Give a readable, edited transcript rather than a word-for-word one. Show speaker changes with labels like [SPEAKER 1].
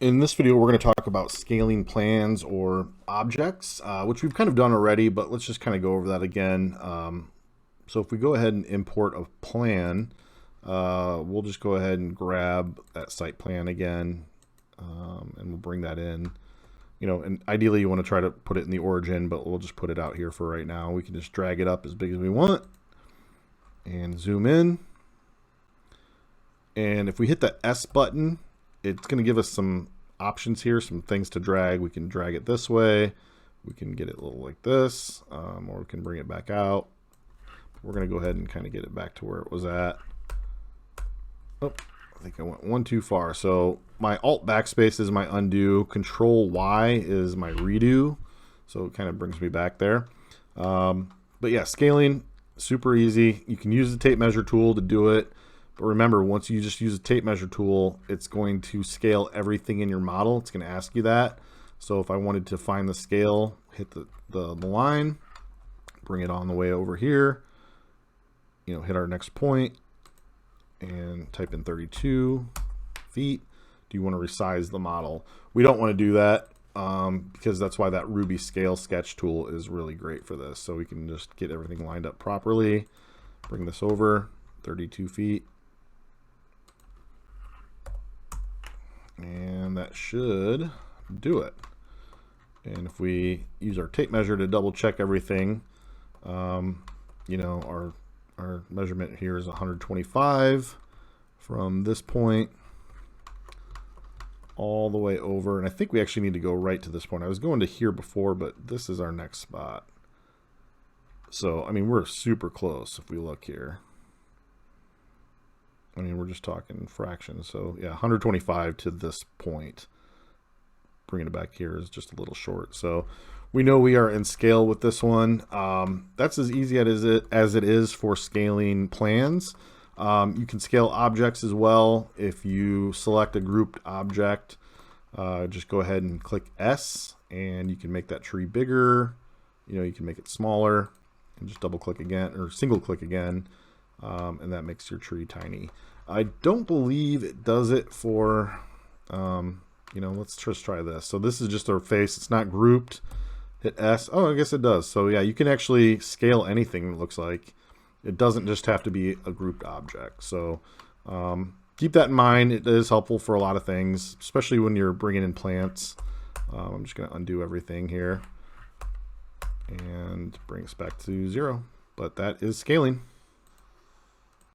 [SPEAKER 1] In this video, we're going to talk about scaling plans or objects, which we've kind of done already, but let's just kind of go over that again. So if we go ahead and import a plan, we'll just go ahead and grab that site plan again, and we'll bring that in. And ideally you want to try to put it in the origin, but we'll just put it out here for right now. We can just drag it up as big as we want and zoom in. And if we hit the S button, it's going to give us some options here, some things to drag. We can drag it this way. We can get it a little like this, or we can bring it back out. We're going to go ahead and kind of get it back to where it was at. Oh, I think I went one too far. So my Alt backspace is my undo. Control Y is my redo. So it kind of brings me back there. But yeah, scaling, super easy. You can use the tape measure tool to do it. But remember, once you just use a tape measure tool, it's going to scale everything in your model. It's going to ask you that. So if I wanted to find the scale, hit the line, bring it on the way over here, hit our next point and type in 32 feet. Do you want to resize the model? We don't want to do that because that's why that Ruby scale sketch tool is really great for this. So we can just get everything lined up properly, bring this over 32 feet. And that should do it. And if we use our tape measure to double check everything, our measurement here is 125 from this point all the way over. And I think we actually need to go right to this point. I was going to here before, but this is our next spot. So, we're super close if we look here. We're just talking fractions. So yeah, 125 to this point. Bringing it back here is just a little short. So we know we are in scale with this one. That's as easy as it is for scaling plans. You can scale objects as well. If you select a grouped object, just go ahead and click S and you can make that tree bigger. You can make it smaller and just double click again or single click again. And that makes your tree tiny. I don't believe it does it for, let's just try this. So this is just our face. It's not grouped. Hit S. Oh, I guess it does. So yeah, you can actually scale anything, it looks like. It doesn't just have to be a grouped object. So keep that in mind. It is helpful for a lot of things, especially when you're bringing in plants. I'm just going to undo everything here and bring us back to 0. But that is scaling.